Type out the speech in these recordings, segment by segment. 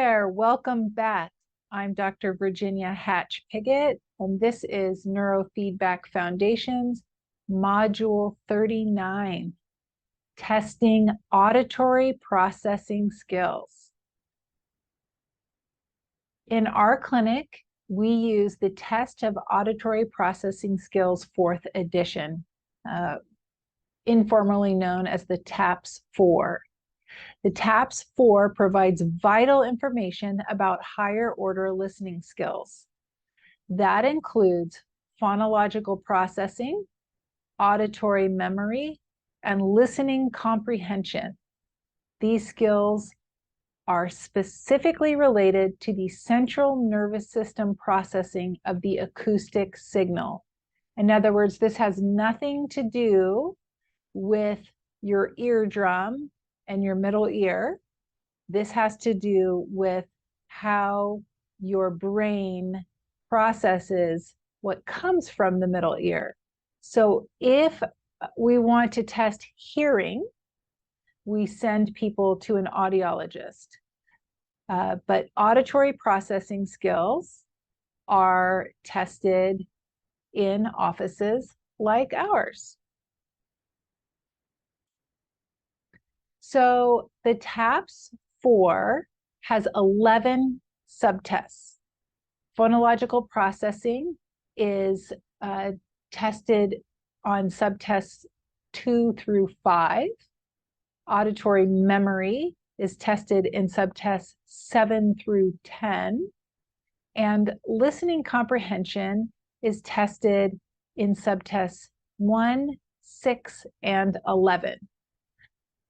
there, welcome back. I'm Dr. Virginia Hatch-Pigott, and this is Neurofeedback Foundations, Module 39, Testing Auditory Processing Skills. In our clinic, we use the Test of Auditory Processing Skills 4th edition, informally known as the TAPS-4. The TAPS-4 provides vital information about higher order listening skills. That includes phonological processing, auditory memory, and listening comprehension. These skills are specifically related to the central nervous system processing of the acoustic signal. In other words, this has nothing to do with your eardrum and your middle ear. This has to do with how your brain processes what comes from the middle ear. So if we want to test hearing, we send people to an audiologist. But auditory processing skills are tested in offices like ours. So the TAPS-4 has 11 subtests. Phonological processing is tested on subtests 2 through 5. Auditory memory is tested in subtests 7 through 10. And listening comprehension is tested in subtests 1, 6, and 11.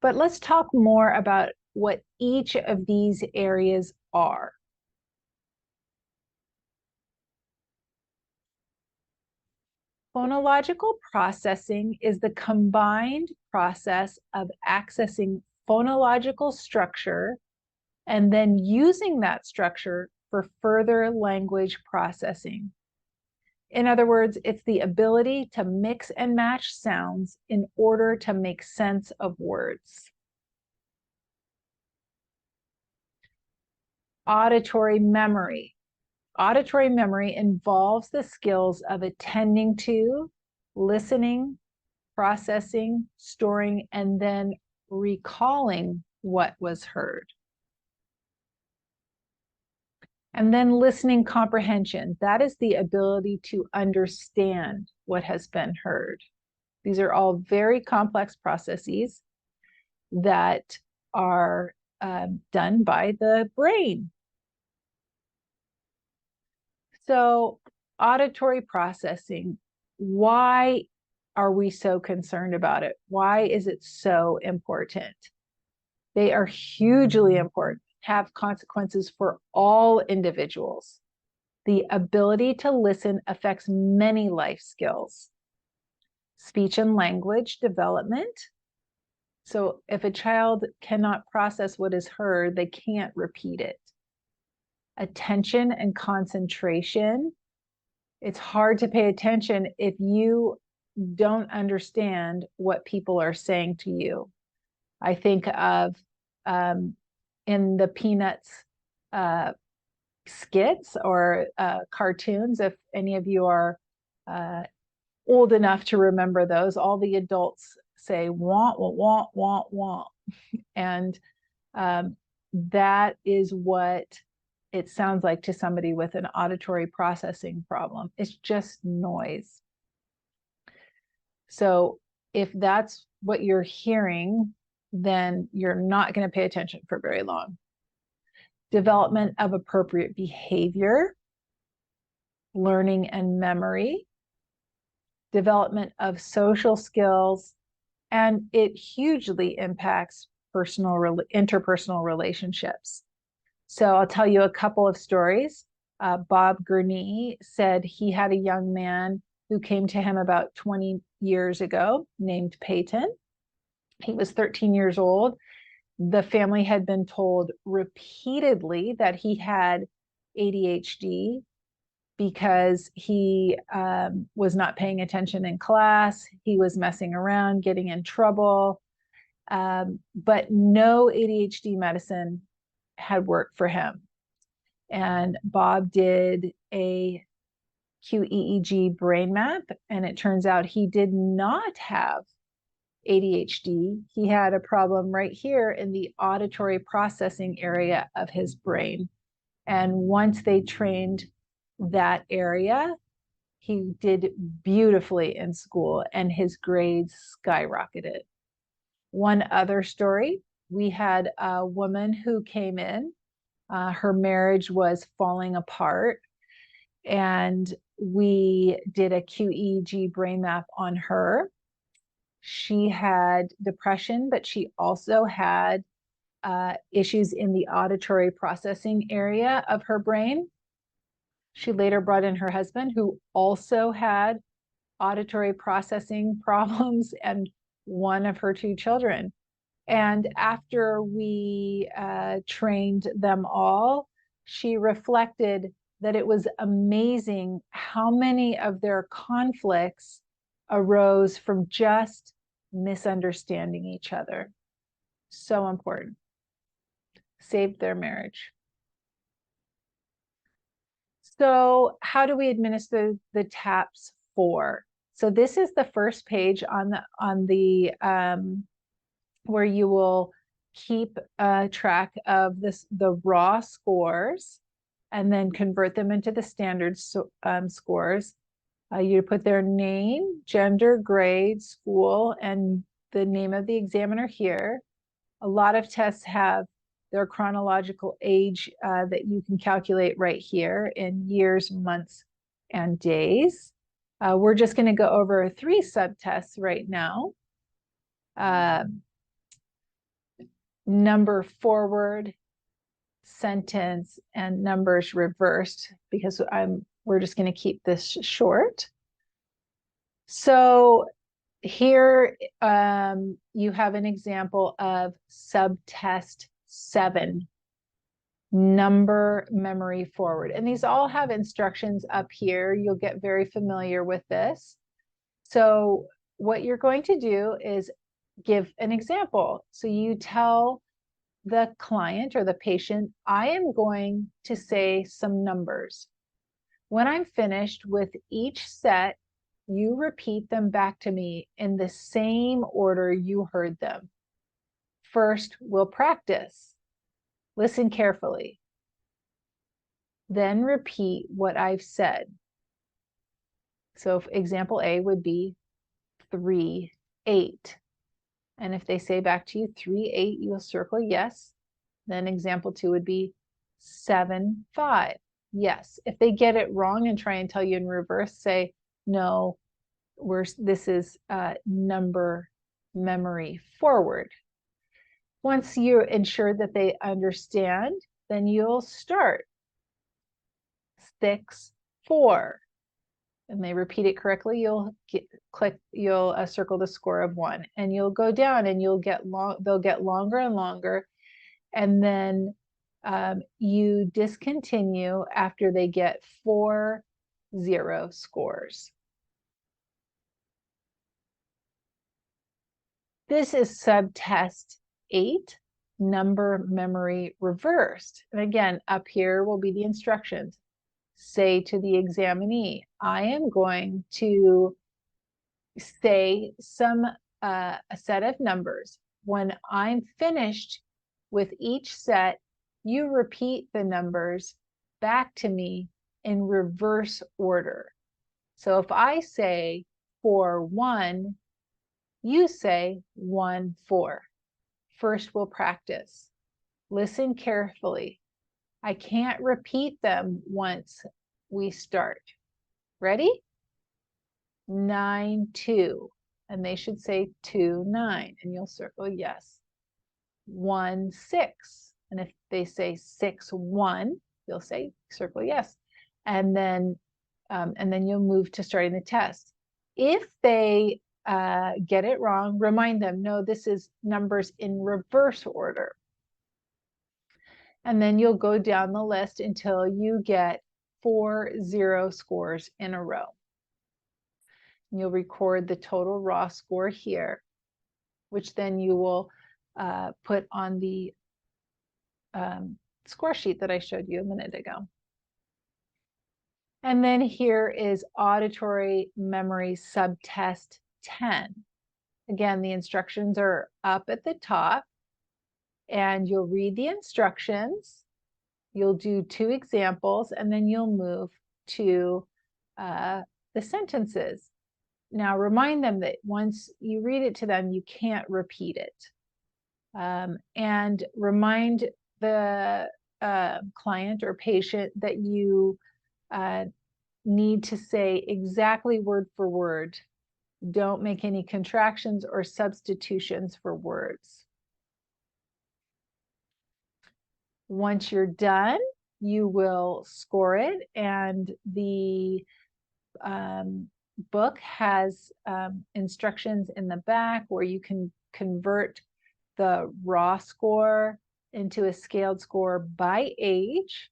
But let's talk more about what each of these areas are. Phonological processing is the combined process of accessing phonological structure and then using that structure for further language processing. In other words, it's the ability to mix and match sounds in order to make sense of words. Auditory memory. Auditory memory involves the skills of attending to, listening, processing, storing, and then recalling what was heard. And then listening comprehension. That is the ability to understand what has been heard. These are all very complex processes that are done by the brain. So auditory processing, why are we so concerned about it? Why is it so important? They are hugely important, have consequences for all individuals. The ability to listen affects many life skills. Speech and language development. So if a child cannot process what is heard, they can't repeat it. Attention and concentration. It's hard to pay attention if you don't understand what people are saying to you. I think of in the Peanuts skits or cartoons, if any of you are old enough to remember those, all the adults say, want, want, want, want. And that is what it sounds like to somebody with an auditory processing problem. It's just noise. So if that's what you're hearing, then you're not going to pay attention for very long. Development of appropriate behavior, learning and memory, development of social skills, and it hugely impacts interpersonal relationships. So I'll tell you a couple of stories. Bob Gurney said he had a young man who came to him about 20 years ago named Peyton. He was 13 years old. The family had been told repeatedly that he had ADHD because he was not paying attention in class. He was messing around, getting in trouble, but no ADHD medicine had worked for him. and Bob did a QEEG brain map, and it turns out he did not have ADHD. He had a problem right here in the auditory processing area of his brain. And once they trained that area, he did beautifully in school and his grades skyrocketed. One other story, we had a woman who came in, her marriage was falling apart, and we did a QEEG brain map on her. She had depression, but she also had issues in the auditory processing area of her brain. She later brought in her husband, who also had auditory processing problems, and one of her two children. And after we trained them all, she reflected that it was amazing how many of their conflicts arose from just misunderstanding each other. So important. Saved their marriage. So how do we administer the TAPS 4? So this is the first page on the where you will keep track of the raw scores and then convert them into the standard scores. You put their name, gender, grade, school, and the name of the examiner here. A lot of tests have their chronological age that you can calculate right here in years, months, and days. We're just going to go over 3 subtests right now. Number forward, sentence, and numbers reversed, because we're just going to keep this short. So here you have an example of subtest 7, number memory forward. And these all have instructions up here. You'll get very familiar with this. So what you're going to do is give an example. So you tell the client or the patient, I am going to say some numbers. When I'm finished with each set, you repeat them back to me in the same order you heard them. First, we'll practice. Listen carefully. Then repeat what I've said. So example A would be 3, 8. And if they say back to you 3, 8, you'll circle yes. Then example 2 would be 7, 5. Yes. If they get it wrong and try and tell you in reverse, say, no, this is number memory forward. Once you ensure that they understand, then you'll start 6, 4. And they repeat it correctly, you'll circle the score of 1, and you'll go down and they'll get longer and longer, and then you discontinue after they get 4 0 scores. This is subtest 8, number memory reversed. And again, up here will be the instructions. Say to the examinee, I am going to say a set of numbers. When I'm finished with each set, you repeat the numbers back to me in reverse order. So if I say 4, 1, you say 1, 4. First, we'll practice. Listen carefully. I can't repeat them once we start. Ready? 9, 2. And they should say 2, 9. And you'll circle yes. 1, 6. And if they say 6, 1, you'll say circle yes. And then you'll move to starting the test. If they get it wrong, remind them, no, this is numbers in reverse order. And then you'll go down the list until you get 4 0 scores in a row. And you'll record the total raw score here, which then you will put on the score sheet that I showed you a minute ago. And then here is auditory memory subtest 10. Again, the instructions are up at the top, and you'll read the instructions. You'll do 2 examples, and then you'll move to the sentences. Now, remind them that once you read it to them, you can't repeat it. And remind the client or patient that you need to say exactly word for word. Don't make any contractions or substitutions for words. Once you're done, you will score it, and the book has instructions in the back where you can convert the raw score into a scaled score by age.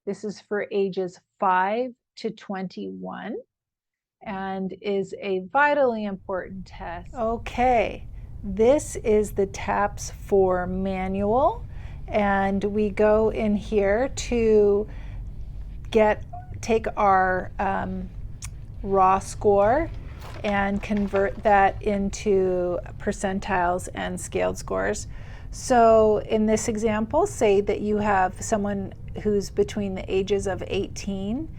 This is for ages 5 to 21 and is a vitally important test. Okay, this is the TAPS 4 manual, and we go in here to take our raw score and convert that into percentiles and scaled scores. So in this example, say that you have someone who's between the ages of 18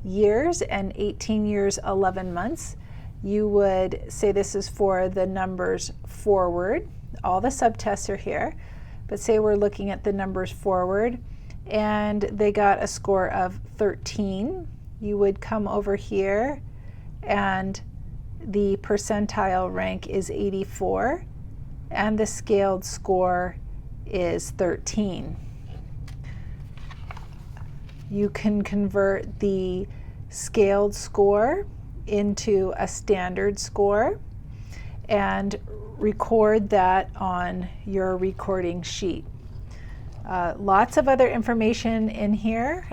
years and 18 years 11 months. You would say this is for the numbers forward. All the subtests are here, but say we're looking at the numbers forward and they got a score of 13. You would come over here, and the percentile rank is 84 and the scaled score is 13. You can convert the scaled score into a standard score and record that on your recording sheet. Lots of other information in here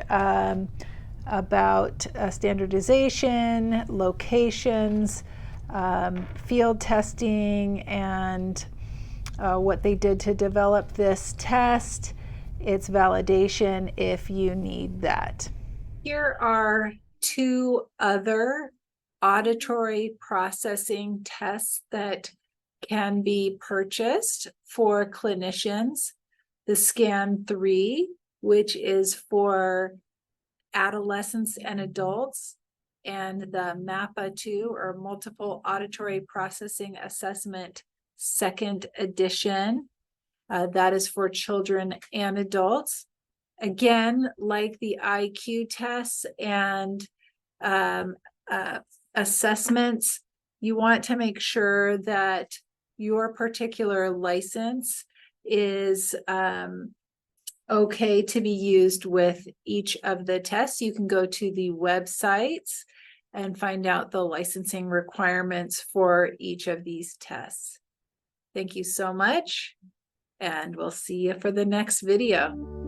about standardization, locations, field testing, and what they did to develop this test, its validation if you need that. Here are 2 other auditory processing tests that can be purchased for clinicians. The Scan 3, which is for adolescents and adults, and the MAPA 2, or Multiple Auditory Processing Assessment 2nd edition. That is for children and adults. Again, like the IQ tests and assessments, you want to make sure that your particular license is okay to be used with each of the tests. You can go to the websites and find out the licensing requirements for each of these tests. Thank you so much, and we'll see you for the next video.